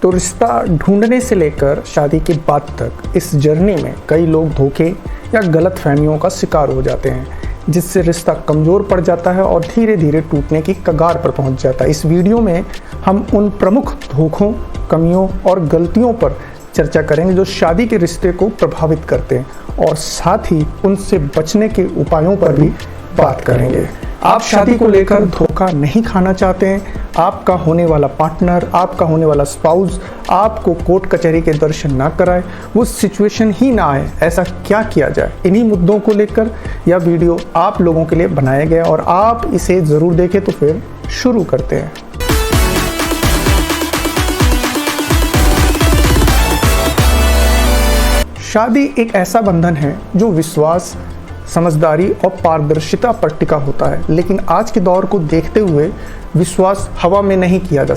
तो रिश्ता ढूंढने से लेकर शादी के बाद तक इस जर्नी में कई लोग धोखे या गलत फहमियों का शिकार हो जाते हैं, जिससे रिश्ता कमज़ोर पड़ जाता है और धीरे धीरे टूटने की कगार पर पहुंच जाता है। इस वीडियो में हम उन प्रमुख धोखों, कमियों और गलतियों पर चर्चा करेंगे जो शादी के रिश्ते को प्रभावित करते हैं, और साथ ही उनसे बचने के उपायों पर भी बात करेंगे। आप शादी को लेकर धोखा नहीं खाना चाहते हैं, आपका होने वाला पार्टनर, आपका होने वाला स्पाउस आपको कोर्ट कचहरी के दर्शन ना कराए, वो सिचुएशन ही ना आए, ऐसा क्या किया जाए? इन्हीं मुद्दों को लेकर यह वीडियो आप लोगों के लिए बनाया गया और आप इसे ज़रूर देखें। तो फिर शुरू करते हैं। शादी एक ऐसा बंधन है जो विश्वास, समझदारी और पारदर्शिता पर टिका होता है, लेकिन आज के दौर को देखते हुए विश्वास हवा में नहीं किया जा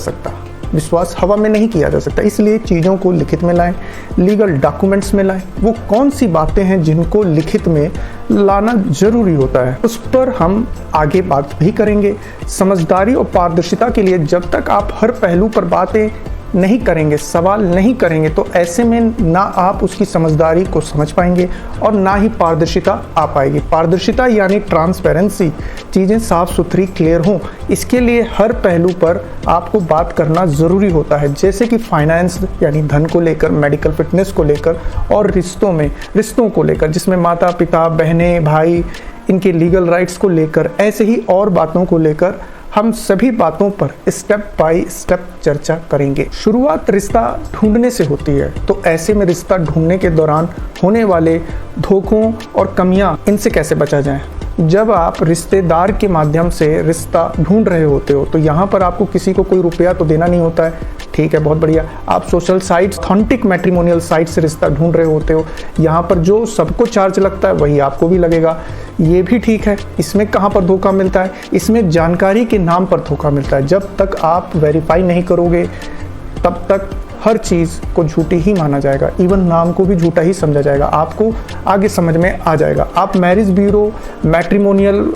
सकता। इसलिए चीज़ों को लिखित में लाएं, लीगल डॉक्यूमेंट्स में लाएं। वो कौन सी बातें हैं जिनको लिखित में लाना जरूरी होता है, उस पर हम आगे बात भी करेंगे। समझदारी और पारदर्शिता के लिए जब तक आप हर पहलू पर बातें नहीं करेंगे, सवाल नहीं करेंगे, तो ऐसे में ना आप उसकी समझदारी को समझ पाएंगे और ना ही पारदर्शिता आ पाएगी। पारदर्शिता यानी ट्रांसपेरेंसी, चीज़ें साफ सुथरी, क्लियर हों। इसके लिए हर पहलू पर आपको बात करना ज़रूरी होता है, जैसे कि फाइनेंस यानी धन को लेकर, मेडिकल फिटनेस को लेकर, और रिश्तों को लेकर, जिसमें माता पिता, बहनें, भाई, इनके लीगल राइट्स को लेकर, ऐसे ही और बातों को लेकर हम सभी बातों पर स्टेप बाय स्टेप चर्चा करेंगे। शुरुआत रिश्ता ढूंढने से होती है, तो ऐसे में रिश्ता ढूंढने के दौरान होने वाले धोखों और कमियां, इनसे कैसे बचा जाए? जब आप रिश्तेदार के माध्यम से रिश्ता ढूंढ रहे होते हो, तो यहाँ पर आपको किसी को कोई रुपया तो देना नहीं होता है, ठीक है, बहुत बढ़िया। आप social sites, authentic matrimonial site से रिश्ता ढूंढ रहे होते हो, यहाँ पर जो सबको चार्ज लगता है वही आपको भी लगेगा, ये भी ठीक है। इसमें कहाँ पर धोखा मिलता है? इसमें जानकारी के नाम पर धोखा मिलता है। जब तक आप वेरीफाई नहीं करोगे तब तक हर चीज़ को झूठी ही माना जाएगा, इवन नाम को भी झूठा ही समझा जाएगा। आपको आगे समझ में आ जाएगा। आप मैरिज ब्यूरो, मैट्रिमोनियल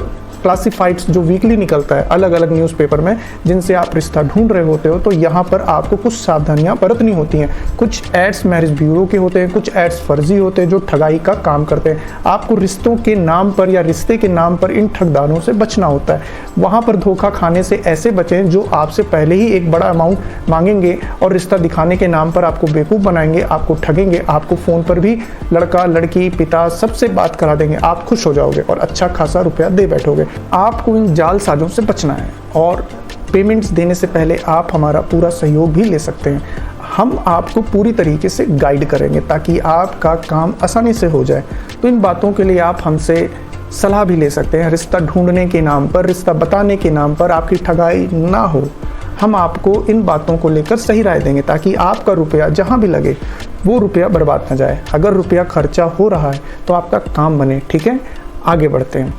क्लासिफाइड्स जो वीकली निकलता है अलग अलग न्यूज़पेपर में, जिनसे आप रिश्ता ढूंढ रहे होते हो, तो यहाँ पर आपको कुछ सावधानियाँ बरतनी होती हैं। कुछ एड्स मैरिज ब्यूरो के होते हैं, कुछ एड्स फर्जी होते हैं जो ठगाई का काम करते हैं। आपको रिश्तों के नाम पर या रिश्ते के नाम पर इन ठगदारों से बचना होता है। वहाँ पर धोखा खाने से ऐसे बचें जो आपसे पहले ही एक बड़ा अमाउंट मांगेंगे और रिश्ता दिखाने के नाम पर आपको बेवकूफ़ बनाएंगे, आपको ठगेंगे। आपको फ़ोन पर भी लड़का, लड़की, पिता सबसे बात करा देंगे। आप खुश हो जाओगे और अच्छा खासा रुपया दे बैठोगे। आपको इन जालसाजों से बचना है, और पेमेंट्स देने से पहले आप हमारा पूरा सहयोग भी ले सकते हैं। हम आपको पूरी तरीके से गाइड करेंगे ताकि आपका काम आसानी से हो जाए। तो इन बातों के लिए आप हमसे सलाह भी ले सकते हैं। रिश्ता ढूंढने के नाम पर, रिश्ता बताने के नाम पर आपकी ठगाई ना हो, हम आपको इन बातों को लेकर सही राय देंगे ताकि आपका रुपया जहाँ भी लगे वो रुपया बर्बाद ना जाए। अगर रुपया खर्चा हो रहा है तो आपका काम बने, ठीक है? आगे बढ़ते हैं।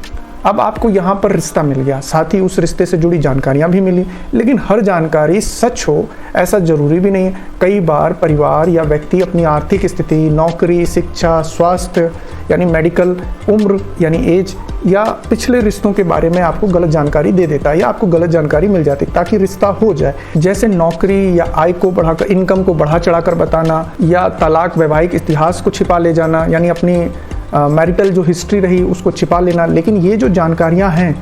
अब आपको यहाँ पर रिश्ता मिल गया, साथ ही उस रिश्ते से जुड़ी जानकारियाँ भी मिली, लेकिन हर जानकारी सच हो ऐसा ज़रूरी भी नहीं है। कई बार परिवार या व्यक्ति अपनी आर्थिक स्थिति, नौकरी, शिक्षा, स्वास्थ्य यानी मेडिकल, उम्र यानी एज, या पिछले रिश्तों के बारे में आपको गलत जानकारी दे देता है, या आपको गलत जानकारी मिल जाती है ताकि रिश्ता हो जाए। जैसे नौकरी या आय को बढ़ाकर, इनकम को बढ़ा चढ़ाकर बताना, या तलाक, वैवाहिक इतिहास को छिपा ले जाना, यानी अपनी मैरिटल जो हिस्ट्री रही उसको छिपा लेना। लेकिन ये जो जानकारियां हैं,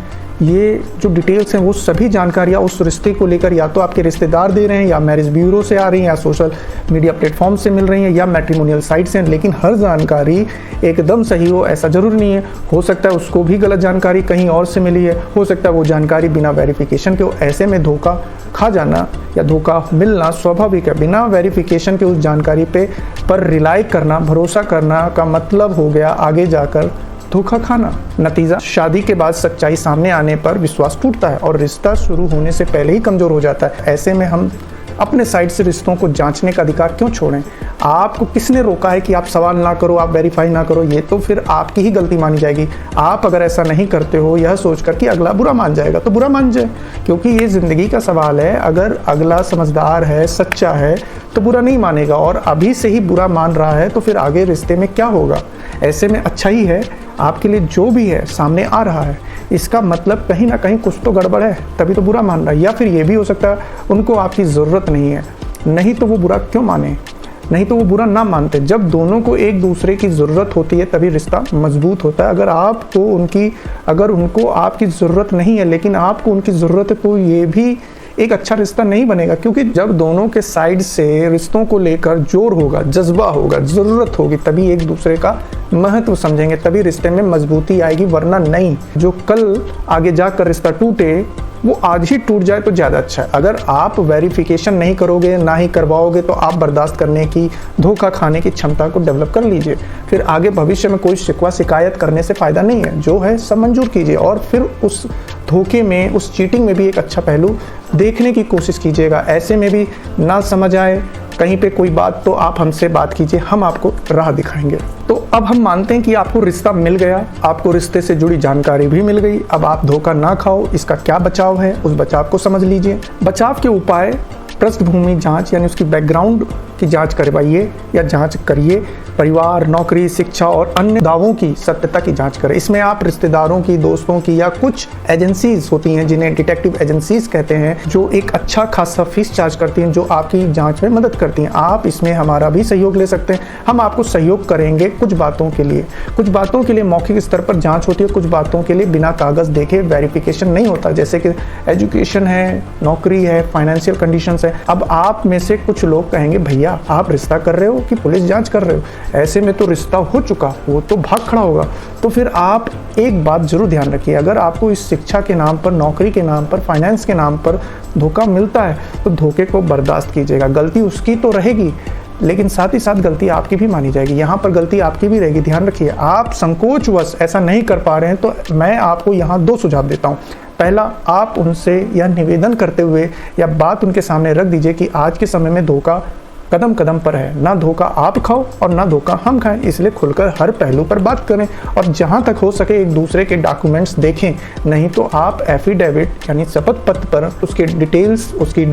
ये जो डिटेल्स हैं, वो सभी जानकारियां उस रिश्ते को लेकर या तो आपके रिश्तेदार दे रहे हैं, या मैरिज ब्यूरो से आ रही हैं, या सोशल मीडिया प्लेटफॉर्म से मिल रही हैं, या मैट्रिमोनियल साइट से। लेकिन हर जानकारी एकदम सही हो ऐसा ज़रूरी नहीं है। हो सकता है उसको भी गलत जानकारी कहीं और से मिली है, हो सकता है वो जानकारी बिना वेरिफिकेशन के हो। ऐसे में धोखा खा जाना या धोखा मिलना स्वाभाविक है। बिना वेरिफिकेशन के उस जानकारी पर रिलाई करना, भरोसा करना का मतलब हो गया आगे जाकर धोखा खाना। नतीजा, शादी के बाद सच्चाई सामने आने पर विश्वास टूटता है और रिश्ता शुरू होने से पहले ही कमज़ोर हो जाता है। ऐसे में हम अपने साइड से रिश्तों को जांचने का अधिकार क्यों छोड़ें? आपको किसने रोका है कि आप सवाल ना करो, आप वेरीफाई ना करो? ये तो फिर आपकी ही गलती मानी जाएगी। आप अगर ऐसा नहीं करते हो यह सोचकर कि अगला बुरा मान जाएगा, तो बुरा मान जाए, क्योंकि ये ज़िंदगी का सवाल है। अगर अगला समझदार है, सच्चा है, तो बुरा नहीं मानेगा, और अभी से ही बुरा मान रहा है तो फिर आगे रिश्ते में क्या होगा? ऐसे में अच्छा ही है आपके लिए जो भी है सामने आ रहा है, इसका मतलब कहीं ना कहीं कुछ तो गड़बड़ है, तभी तो बुरा मान रहा है। या फिर ये भी हो सकता है उनको आपकी ज़रूरत नहीं है, नहीं तो वो बुरा क्यों माने, नहीं तो वो बुरा ना मानते। जब दोनों को एक दूसरे की ज़रूरत होती है तभी रिश्ता मजबूत होता है। अगर उनको आपकी ज़रूरत नहीं है लेकिन आपको उनकी ज़रूरत है तो ये भी एक अच्छा रिश्ता नहीं बनेगा, क्योंकि जब दोनों के साइड से रिश्तों को लेकर जोर होगा, जज्बा होगा, ज़रूरत होगी, तभी एक दूसरे का महत्व समझेंगे, तभी रिश्ते में मजबूती आएगी, वरना नहीं। जो कल आगे जाकर रिश्ता टूटे वो आज ही टूट जाए तो ज़्यादा अच्छा है। अगर आप वेरिफिकेशन नहीं करोगे, ना ही करवाओगे, तो आप बर्दाश्त करने की, धोखा खाने की क्षमता को डेवलप कर लीजिए। फिर आगे भविष्य में कोई शिकवा शिकायत करने से फ़ायदा नहीं है। जो है सब मंजूर कीजिए और फिर उस धोखे में, उस चीटिंग में भी एक अच्छा पहलू देखने की कोशिश कीजिएगा। ऐसे में भी ना समझ आए कहीं पे कोई बात तो आप हमसे बात कीजिए, हम आपको राह दिखाएंगे। तो अब हम मानते हैं कि आपको रिश्ता मिल गया, आपको रिश्ते से जुड़ी जानकारी भी मिल गई। अब आप धोखा ना खाओ, इसका क्या बचाव है उस बचाव को समझ लीजिए। बचाव के उपाय: पृष्ठभूमि जांच यानी उसकी बैकग्राउंड की जांच करवाइए या जांच करिए। परिवार, नौकरी, शिक्षा और अन्य दावों की सत्यता की जांच करें। इसमें आप रिश्तेदारों की, दोस्तों की या कुछ एजेंसीज होती हैं जिन्हें डिटेक्टिव एजेंसीज कहते हैं, जो एक अच्छा खासा फीस चार्ज करती हैं, जो आपकी जांच में मदद करती हैं। आप इसमें हमारा भी सहयोग ले सकते हैं। हम आपको सहयोग करेंगे कुछ बातों के लिए। कुछ बातों के लिए मौखिक स्तर पर जाँच होती है, कुछ बातों के लिए बिना कागज़ देखे वेरिफिकेशन नहीं होता, जैसे कि एजुकेशन है, नौकरी है, फाइनेंशियल कंडीशंस है। अब आप में से कुछ लोग कहेंगे, भैया आप रिश्ता कर रहे हो कि पुलिस जांच कर रहे हो? ऐसे में तो रिश्ता हो चुका, वो तो भाग खड़ा होगा। तो फिर आप एक बात जरूर ध्यान रखिए, अगर आपको इस शिक्षा के नाम पर, नौकरी के नाम पर, फाइनेंस के नाम पर धोखा मिलता है तो धोखे को बर्दाश्त कीजिएगा। गलती उसकी तो रहेगी लेकिन साथ ही साथ गलती आपकी भी मानी जाएगी। यहाँ पर गलती आपकी भी रहेगी, ध्यान रखिए। आप संकोचवश ऐसा नहीं कर पा रहे हैं तो मैं आपको यहाँ 2 सुझाव देता हूँ। पहला, आप उनसे यह निवेदन करते हुए या बात उनके सामने रख दीजिए कि आज के समय में धोखा कदम कदम पर है, ना धोखा आप खाओ और ना धोखा हम खाएं, इसलिए खुलकर हर पहलू पर बात करें और जहां तक हो सके एक दूसरे के डॉक्यूमेंट्स देखें। नहीं तो आप एफिडेविट यानी शपथ पत्र पर उसके डिटेल्स, उसकी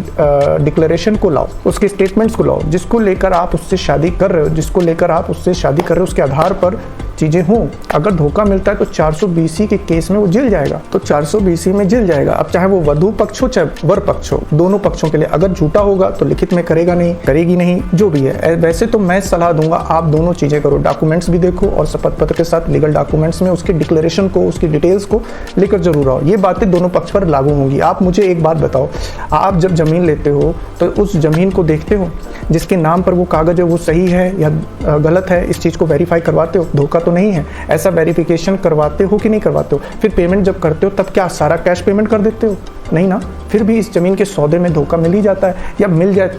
डिक्लेरेशन को लाओ, उसके स्टेटमेंट्स को लाओ, जिसको लेकर आप उससे शादी कर रहे हो, उसके आधार पर चीज़ें हों। अगर धोखा मिलता है तो 420 के केस में वो जेल जाएगा, तो 420 में जेल जाएगा। अब चाहे वो वधू पक्ष हो चाहे वर पक्ष हो, दोनों पक्षों के लिए। अगर झूठा होगा तो लिखित में करेगी नहीं, जो भी है। वैसे तो मैं सलाह दूंगा आप दोनों चीज़ें करो, डॉक्यूमेंट्स भी देखो और शपथ पत्र के साथ लीगल डॉक्यूमेंट्स में उसके डिक्लेरेशन को, उसकी डिटेल्स को लेकर जरूर आओ। ये बातें दोनों पक्ष पर लागू होंगी। आप मुझे एक बात बताओ, आप जब जमीन लेते हो तो उस जमीन को देखते हो, जिसके नाम पर वो कागज है वो सही है या गलत है, इस चीज़ को वेरीफाई करवाते हो? धोखा तो नहीं है। ऐसा वेरिफिकेशन करवाते हो कि नहीं करवाते हो? फिर पेमेंट जब करते हो तब क्या सारा कैश पेमेंट कर देते हो? नहीं ना। फिर भी इस जमीन के सौदे में धोखा मिल ही जाता है, या मिल जाए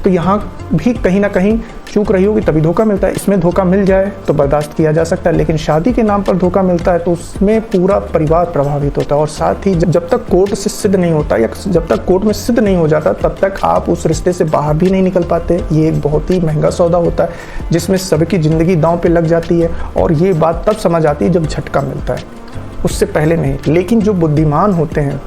तो यहाँ भी कहीं ना कहीं चूक रही होगी तभी धोखा मिलता है। इसमें धोखा मिल जाए तो बर्दाश्त किया जा सकता है, लेकिन शादी के नाम पर धोखा मिलता है तो उसमें पूरा परिवार प्रभावित होता है। और साथ ही जब तक कोर्ट से सिद्ध नहीं होता या जब तक कोर्ट में सिद्ध नहीं हो जाता तब तक आप उस रिश्ते से बाहर भी नहीं निकल पाते। ये एक बहुत ही महंगा सौदा होता है जिसमें सबकी ज़िंदगी दांव पे लग जाती है, और ये बात तब समझ आती है जब झटका मिलता है, उससे पहले नहीं। लेकिन जो बुद्धिमान होते हैं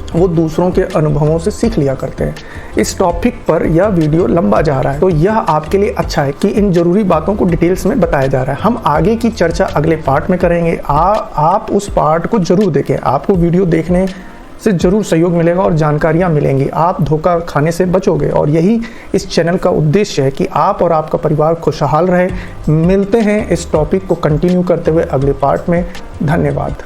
वो दूसरों के अनुभवों से सीख लिया करते हैं। इस टॉपिक पर यह वीडियो लंबा जा रहा है तो यह आपके लिए अच्छा है कि इन जरूरी बातों को डिटेल्स में बताया जा रहा है। हम आगे की चर्चा अगले पार्ट में करेंगे। आप उस पार्ट को जरूर देखें, आपको वीडियो देखने से जरूर सहयोग मिलेगा और जानकारियाँ मिलेंगी। आप धोखा खाने से बचोगे और यही इस चैनल का उद्देश्य है कि आप और आपका परिवार खुशहाल रहे। मिलते हैं इस टॉपिक को कंटिन्यू करते हुए अगले पार्ट में। धन्यवाद।